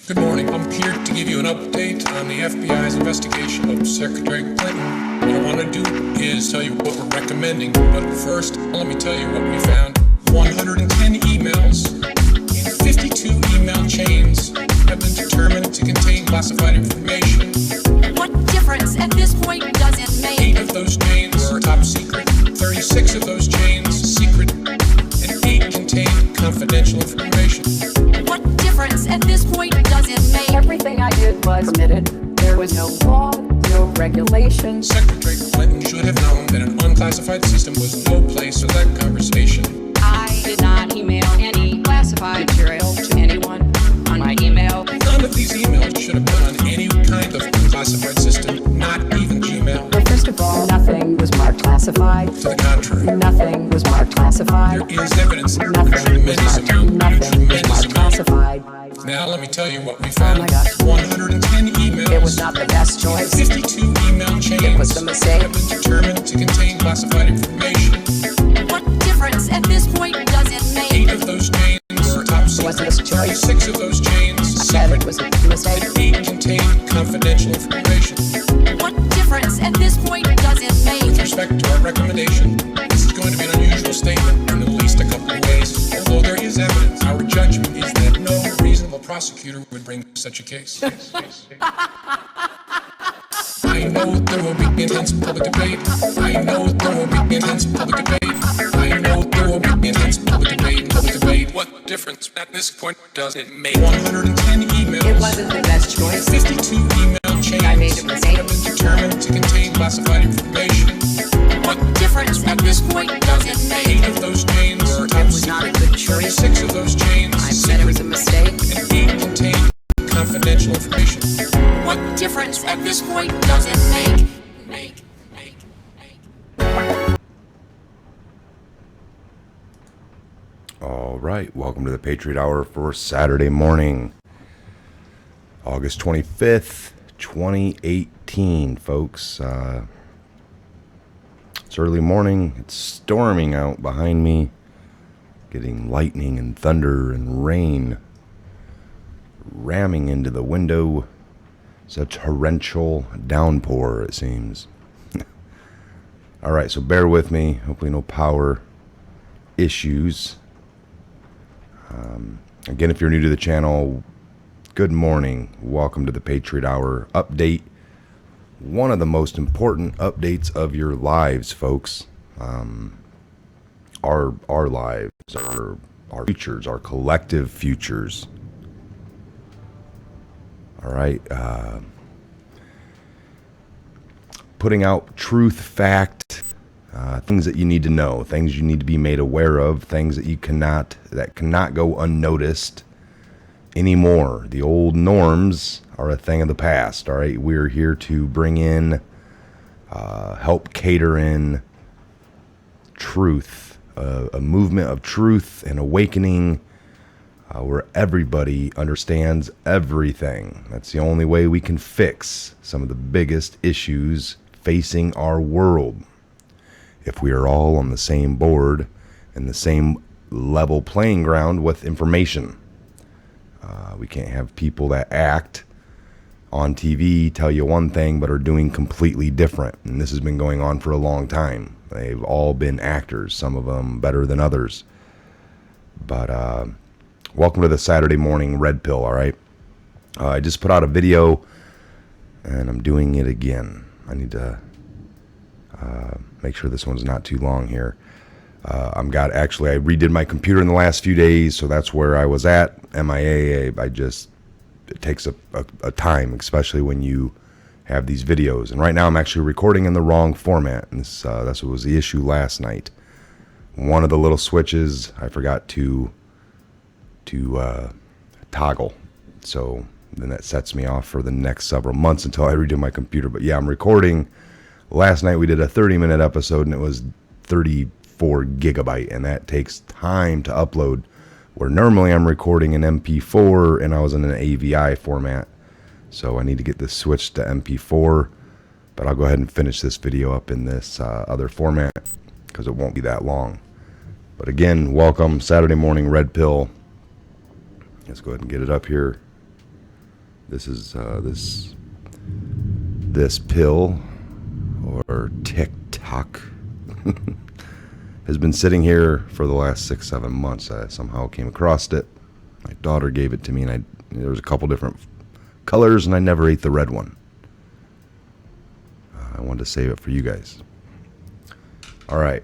Good morning. I'm here to give you an update on the FBI's investigation of Secretary Clinton. What I want to do is tell you what we're recommending. But first, let me tell you what we found. 110 emails in 52 email chains have been determined to contain classified information. What difference at this point does it make? 8 of those chains were top secret, 36 of those chains secret, and 8 contained confidential information. What difference at this point does it make? Everything I did was permitted. There was no law, no regulation. Secretary Clinton should have known that an unclassified system was no place for that conversation. I did not email any classified material to anyone on my email. None of these emails should have been on any kind of unclassified system, not even Gmail. Well, first of all, nothing was marked classified. To the contrary, Nothing was marked classified. there is evidence in Nothing was tremendous marked. amount. Nothing was marked classified. Now let me tell you what we found. Oh my gosh. 110 emails. It was not the best choice. 52 email chains. It was the mistake. Have been determined to contain classified information. What difference at this point does it make? 8 of those chains were top Wasn't secret. a choice. 36 of those chains I said secret. it was a mistake. And 8 contained confidential information. What difference at this point does it With make? respect to our recommendation, this is going to be an unusual statement in at least a couple of ways. Although there is evidence, our judgment is that no reasonable prosecutor would bring such a case. I know there will be intense public debate. I know there will be intense public debate. I know there will be intense public debate. What difference at this point does it make? 110 emails. It wasn't the best choice. 52 email chains. I made a mistake. Have been determined to contain classified information. What difference at this point does it 8 make? of those chains were It top was not a secret. good choice. 36 of those chains I said it was a mistake. and 8 contained confidential information. What difference at this point does it make? All right, welcome to the Patriot Hour for Saturday morning, August 25th, 2018, folks. It's early morning. It's storming out behind me, getting lightning and thunder and rain ramming into the window. Such torrential downpour, it seems. All right, so bear with me. Hopefully no power issues. Again, if you're new to the channel, good morning. Welcome to the Patriot Hour update. One of the most important updates of your lives, folks. Our lives, our futures, our collective futures. All right. Putting out truth, fact, things that you need to know, things you need to be made aware of, things that cannot go unnoticed anymore. The old norms are a thing of the past. All right, we're here to bring in, help cater in truth, a movement of truth and awakening, where everybody understands everything. That's the only way we can fix some of the biggest issues facing our world. If we are all on the same board and the same level playing ground with information. We can't have people that act on TV, tell you one thing, but are doing completely different. And this has been going on for a long time. They've all been actors, some of them better than others. But welcome to the Saturday morning Redpill, all right? I just put out a video, and I'm doing it again. I need to make sure this one's not too long here. I redid my computer in the last few days, so that's where I was at. MIA, it takes a time, especially when you have these videos. And right now I'm actually recording in the wrong format, and that's what was the issue last night. One of the little switches I forgot to toggle, so then that sets me off for the next several months until I redo my computer. But yeah, I'm recording. Last night we did a 30-minute episode, and it was 34 gigabyte, and that takes time to upload, where normally I'm recording in MP4 and I was in an AVI format. So I need to get this switched to MP4, but I'll go ahead and finish this video up in this other format because it won't be that long. But again, welcome, Saturday morning Redpill. Let's go ahead and get it up here. This is this pill, or TikTok, has been sitting here for the last 6-7 months. I somehow came across it. My daughter gave it to me, and there was a couple different colors, and I never ate the red one. I wanted to save it for you guys. All right.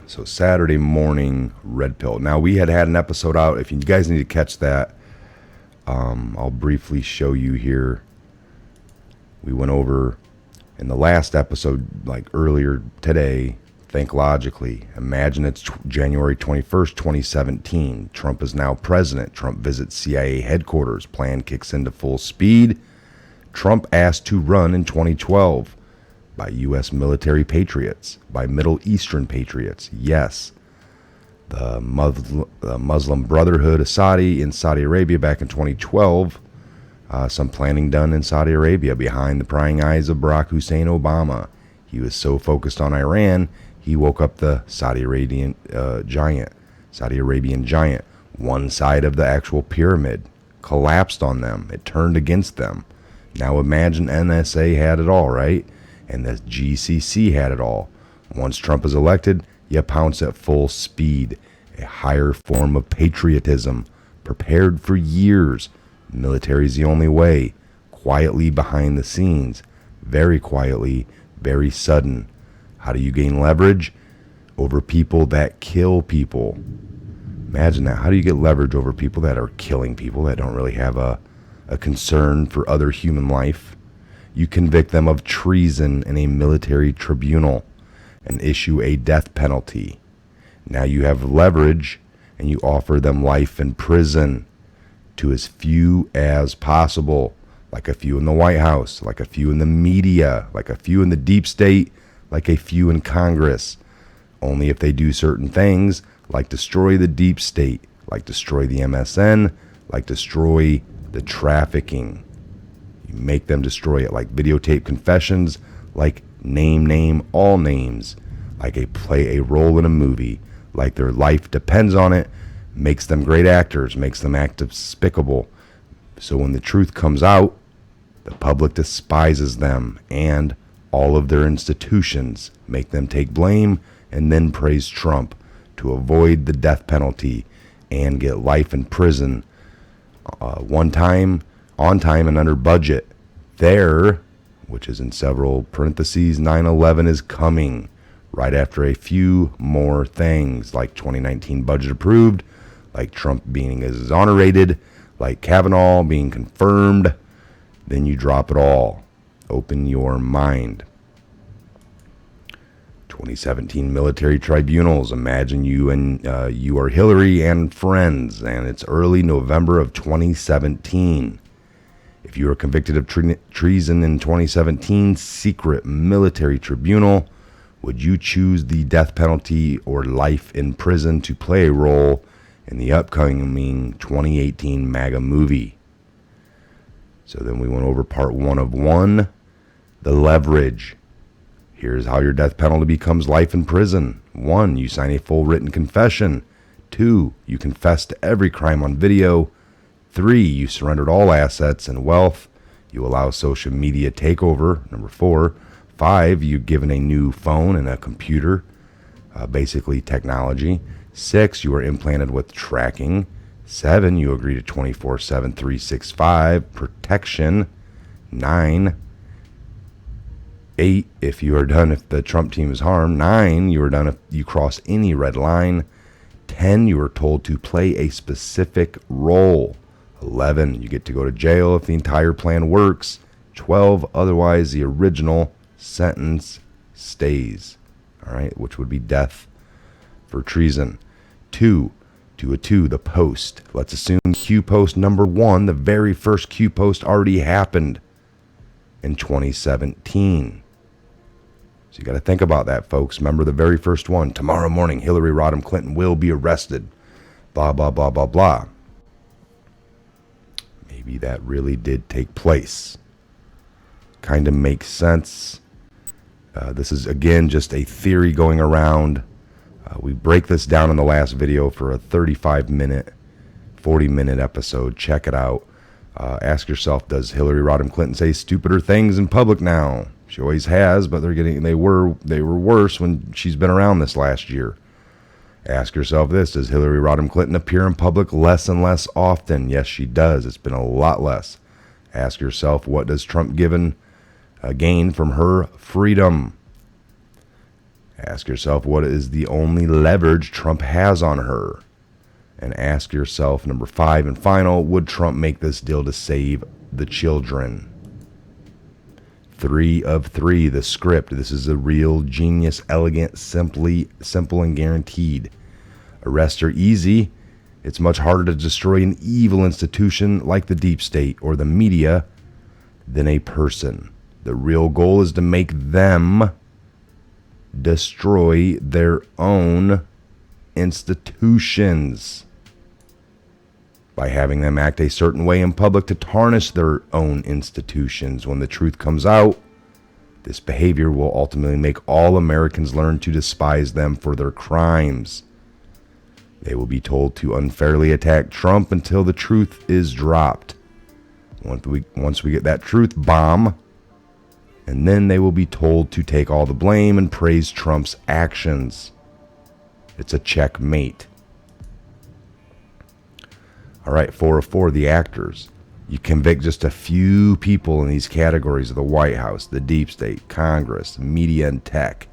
So Saturday morning, Redpill. Now, we had an episode out. If you guys need to catch that, I'll briefly show you here. We went over in the last episode, like earlier today, think logically. Imagine it's January 21st, 2017. Trump is now president. Trump visits CIA headquarters. Plan kicks into full speed. Trump asked to run in 2012 by U.S. military patriots, by Middle Eastern patriots. Yes. The Muslim Brotherhood of Saudi in Saudi Arabia back in 2012. Some planning done in Saudi Arabia behind the prying eyes of Barack Hussein Obama. He was so focused on Iran, he woke up the Saudi Arabian giant. One side of the actual pyramid collapsed on them. It turned against them. Now imagine NSA had it all, right? And the GCC had it all. Once Trump is elected, you pounce at full speed. A higher form of patriotism, prepared for years. Military's the only way. Quietly behind the scenes. Very quietly, very sudden. How do you gain leverage? Over people that kill people. Imagine that. How do you get leverage over people that are killing people, that don't really have a concern for other human life? You convict them of treason in a military tribunal and issue a death penalty. Now you have leverage, and you offer them life in prison to as few as possible, like a few in the White House, like a few in the media, like a few in the deep state, like a few in Congress. Only if they do certain things, like destroy the deep state, like destroy the MSN, like destroy the trafficking. You make them destroy it, like videotape confessions, like name all names, like play a role in a movie, like their life depends on it, makes them great actors, makes them act despicable. So when the truth comes out, the public despises them and all of their institutions, make them take blame and then praise Trump to avoid the death penalty and get life in prison on time and under budget. There, which is in several parentheses, 9/11 is coming right after a few more things, like 2019 budget approved, like Trump being exonerated, like Kavanaugh being confirmed. Then you drop it all. Open your mind. 2017 military tribunals. Imagine you are Hillary and friends, and it's early November of 2017. If you are convicted of treason in 2017 secret military tribunal, would you choose the death penalty or life in prison to play a role in the upcoming 2018 MAGA movie? So then we went over part 1 of 1, the leverage. Here's how your death penalty becomes life in prison. 1, you sign a full written confession. 2, you confess to every crime on video. 3, you surrendered all assets and wealth. You allow social media takeover. Number 4. 5, you're given a new phone and a computer, basically technology. 6, you are implanted with tracking. 7, you agree to 24/7, 365 protection. 9, 8, if you are done if the Trump team is harmed. 9, you are done if you cross any red line. 10, you are told to play a specific role. 11, you get to go to jail if the entire plan works. 12, otherwise the original sentence stays. All right, which would be death for treason. 2, the post. Let's assume Q post number 1, the very first Q post already happened in 2017. So you got to think about that, folks. Remember the very first one. Tomorrow morning, Hillary Rodham Clinton will be arrested. Blah, blah, blah, blah, blah. Maybe that really did take place. Kind of makes sense. This is, again, just a theory going around. We break this down in the last video for a 35-minute, 40-minute episode. Check it out. Ask yourself, does Hillary Rodham Clinton say stupider things in public now? She always has, but they were worse when she's been around this last year. Ask yourself this, does Hillary Rodham Clinton appear in public less and less often? Yes, she does. It's been a lot less. Ask yourself, what does Trump gain from her freedom? Ask yourself, what is the only leverage Trump has on her? And ask yourself, number 5 and final, would Trump make this deal to save the children? 3 of 3, the script. This is a real genius, elegant, simple and guaranteed. Arrests are easy. It's much harder to destroy an evil institution like the deep state or the media than a person. The real goal is to make them destroy their own institutions by having them act a certain way in public to tarnish their own institutions. When the truth comes out, this behavior will ultimately make all Americans learn to despise them for their crimes. They will be told to unfairly attack Trump until the truth is dropped. Once we get that truth bomb, and then they will be told to take all the blame and praise Trump's actions. It's a checkmate. All right, 4 of 4, the actors. You convict just a few people in these categories of the White House, the deep state, Congress, media, and tech.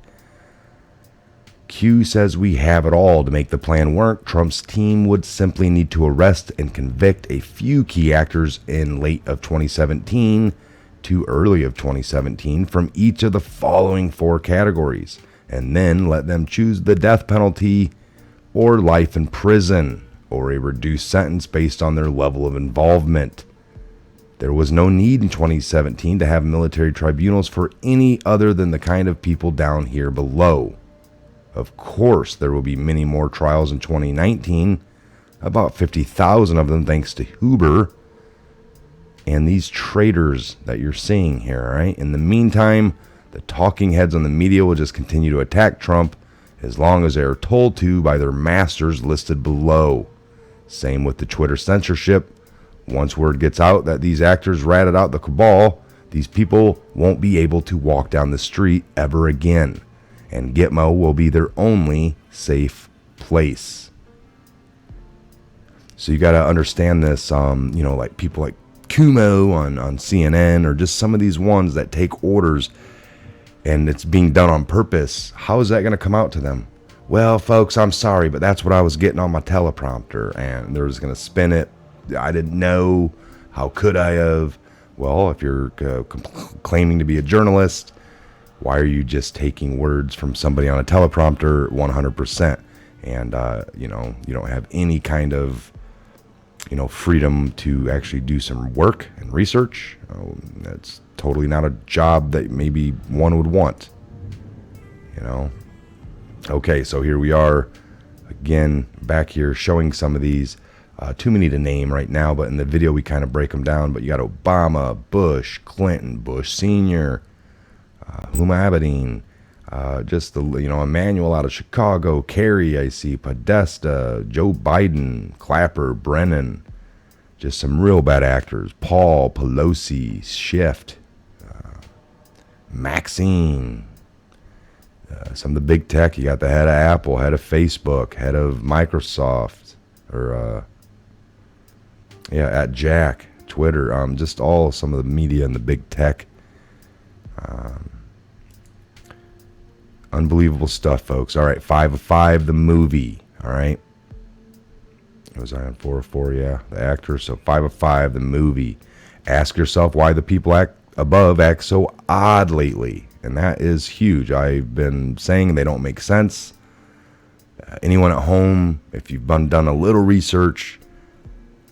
Q says we have it all to make the plan work. Trump's team would simply need to arrest and convict a few key actors in late of 2017 to early of 2017 from each of the following 4 categories, and then let them choose the death penalty or life in prison, or a reduced sentence based on their level of involvement. There was no need in 2017 to have military tribunals for any other than the kind of people down here below. Of course, there will be many more trials in 2019, about 50,000 of them thanks to Huber and these traitors that you're seeing here, right? In the meantime, the talking heads on the media will just continue to attack Trump as long as they are told to by their masters listed below. Same with the Twitter censorship. Once word gets out that these actors ratted out the cabal, these people won't be able to walk down the street ever again. And Gitmo will be their only safe place. So you got to understand this, like people like Kumo on CNN, or just some of these ones that take orders and it's being done on purpose. How is that going to come out to them? Well, folks, I'm sorry, but that's what I was getting on my teleprompter, and they're just going to spin it. I didn't know. How could I have? Well, if you're claiming to be a journalist, why are you just taking words from somebody on a teleprompter 100%? And, you don't have any kind of, freedom to actually do some work and research. That's totally not a job that maybe one would want, Okay, so here we are again back here showing some of these. Too many to name right now, but in the video we kind of break them down. But you got Obama, Bush, Clinton, Bush Sr., Huma Abedin, just Emmanuel out of Chicago, Kerry, I see, Podesta, Joe Biden, Clapper, Brennan, just some real bad actors. Paul, Pelosi, Schiff, Maxine. Some of the big tech, you got the head of Apple, head of Facebook, head of Microsoft, or at Jack, Twitter, just all some of the media and the big tech. Unbelievable stuff, folks. All right, 5 of 5, the movie. All right. Was I on 4 of 4? Yeah, the actor. So 5 of 5, the movie. Ask yourself why the people above act so odd lately. And that is huge. I've been saying they don't make sense. Anyone at home, if you've done a little research,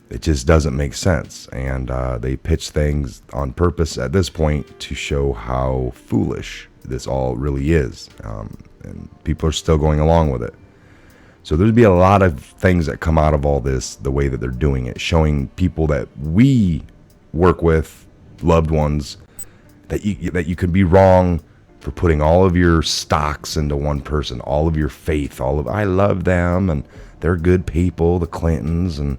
it just doesn't make sense. And they pitch things on purpose at this point to show how foolish this all really is. And people are still going along with it. So there'd be a lot of things that come out of all this, the way that they're doing it, showing people that we work with, loved ones, that you could be wrong for putting all of your stocks into one person, all of your faith, I love them and they're good people, the Clintons, and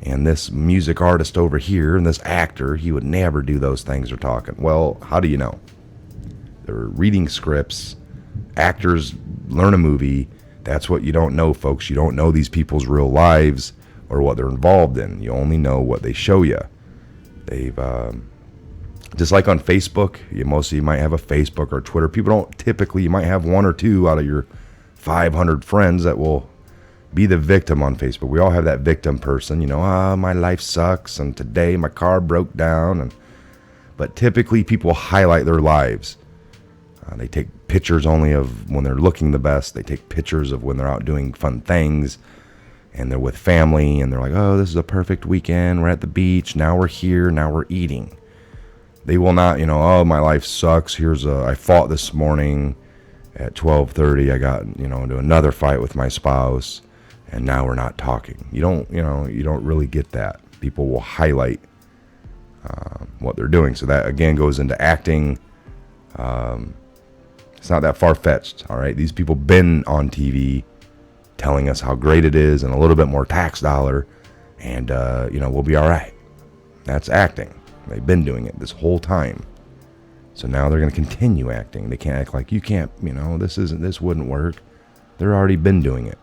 And this music artist over here and this actor, he would never do those things they're talking. Well, how do you know? They're reading scripts. Actors learn a movie. That's what you don't know, folks. You don't know these people's real lives or what they're involved in. You only know what they show you. They've, just like on Facebook, most of you might have a Facebook or Twitter. People don't typically, you might have one or two out of your 500 friends that will be the victim on Facebook. We all have that victim person, my life sucks and today my car broke down. But typically people highlight their lives. They take pictures only of when they're looking the best. They take pictures of when they're out doing fun things and they're with family and they're like, oh, this is a perfect weekend. We're at the beach. Now we're here. Now we're eating. They will not, oh, my life sucks. I fought this morning at 12:30. I got, into another fight with my spouse. And now we're not talking. You don't really get that. People will highlight what they're doing. So that, again, goes into acting. It's not that far-fetched, all right? These people been on TV telling us how great it is and a little bit more tax dollar. And, we'll be all right. That's acting. They've been doing it this whole time. So now they're going to continue acting. They can't act like you can't, this wouldn't work. They're already been doing it.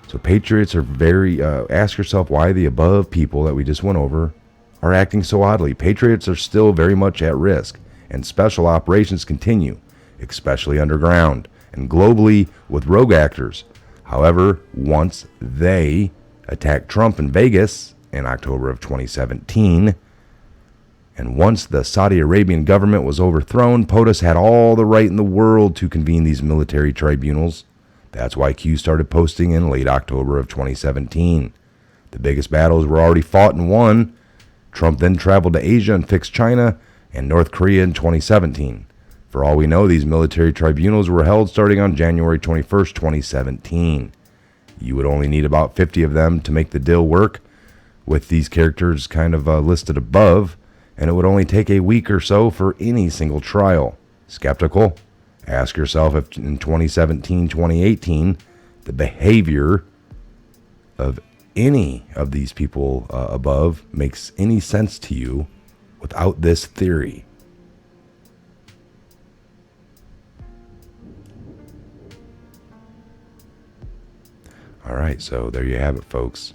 So patriots are very, ask yourself why the above people that we just went over are acting so oddly. Patriots are still very much at risk, and special operations continue, especially underground and globally with rogue actors. However, once they attacked Trump in Vegas in October of 2017, and once the Saudi Arabian government was overthrown, POTUS had all the right in the world to convene these military tribunals. That's why Q started posting in late October of 2017. The biggest battles were already fought and won. Trump then traveled to Asia and fixed China and North Korea in 2017. For all we know, these military tribunals were held starting on January 21st, 2017. You would only need about 50 of them to make the deal work, with these characters kind of listed above, and it would only take a week or so for any single trial. Skeptical? Ask yourself if in 2017, 2018, the behavior of any of these people above makes any sense to you without this theory. All right, so there you have it, folks.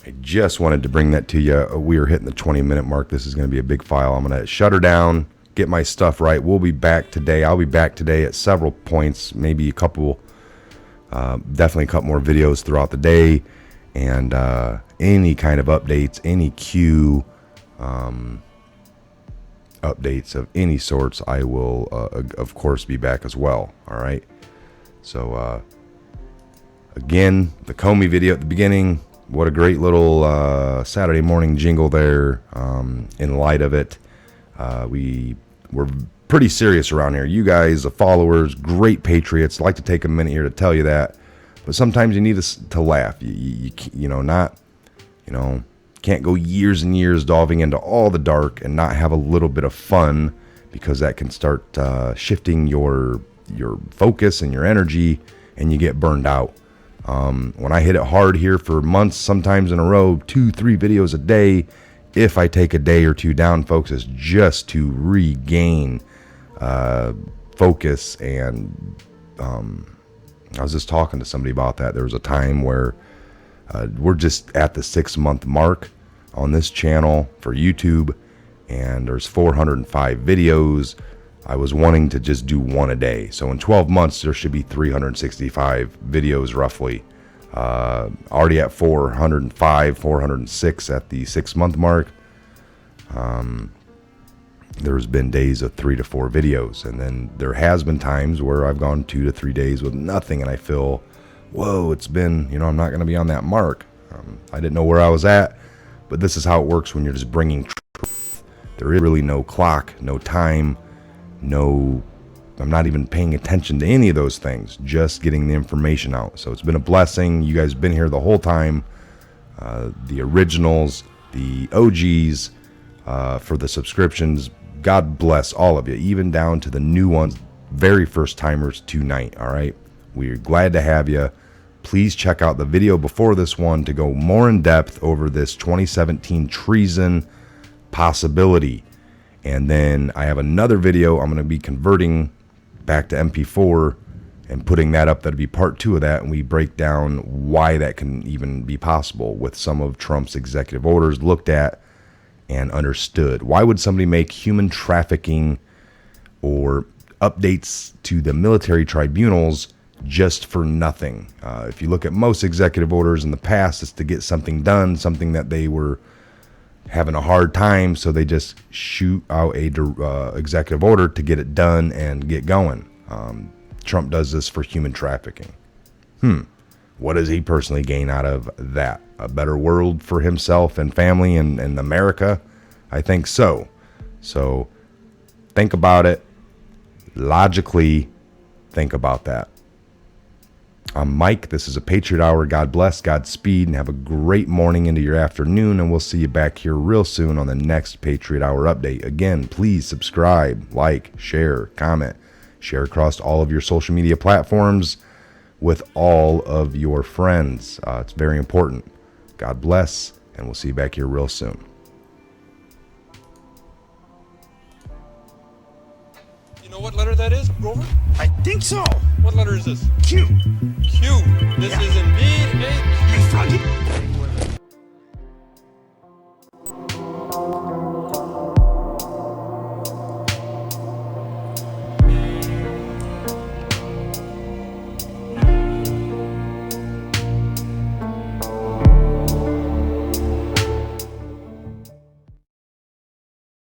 I just wanted to bring that to you. We are hitting the 20-minute mark. This is going to be a big file. I'm going to shut her down, get my stuff right. We'll be back today. I'll be back today at several points, maybe a couple, definitely a couple more videos throughout the day, and any kind of updates, any Q updates of any sorts, I will, of course, be back as well. All right. So, again, the Comey video at the beginning. What a great little Saturday morning jingle there. In light of it, we're pretty serious around here. You guys, the followers, great patriots. I'd like to take a minute here to tell you that. But sometimes you need to laugh. You can't go years and years delving into all the dark and not have a little bit of fun, because that can start shifting your focus and your energy, and you get burned out. When I hit it hard here for months, sometimes in a row, 2-3 videos a day, if I take a day or two down, folks, it's just to regain focus. And I was just talking to somebody about that. There was a time where we're just at the 6-month mark on this channel for YouTube, and there's 405 videos. I was wanting to just do one a day. So in 12 months, there should be 365 videos roughly. Already at 405, 406 at the 6-month mark. There's been days of 3 to 4 videos. And then there has been times where I've gone 2 to 3 days with nothing, and I feel, whoa, it's been, I'm not going to be on that mark. I didn't know where I was at, but this is how it works when you're just bringing truth. There is really no clock, no time. No, I'm not even paying attention to any of those things, just getting the information out. So it's been a blessing. You guys have been here the whole time. The originals, the OGs, for the subscriptions. God bless all of you, even down to the new ones, very first timers tonight. All right. We're glad to have you. please check out the video before this one to go more in depth over this 2017 treason possibility. And then I have another video I'm going to be converting back to MP4 and putting that up. That'll be part 2 of that, and we break down why that can even be possible with some of Trump's executive orders looked at and understood. Why would somebody make human trafficking or updates to the military tribunals just for nothing? If you look at most executive orders in the past, it's to get something done, something that they were having a hard time, so they just shoot out a executive order to get it done and get going. Trump does this for human trafficking. What does he personally gain out of that? A better world for himself and family and America? I think so. So think about it. Logically think about that. I'm Mike. This is a Patriot Hour. God bless, Godspeed, and have a great morning into your afternoon, and we'll see you back here real soon on the next Patriot Hour update. Again, please subscribe, like, share, comment, share across all of your social media platforms with all of your friends. It's very important. God bless, and we'll see you back here real soon. You know what letter that is, Grover? I think so. What letter is this? Q. Q. This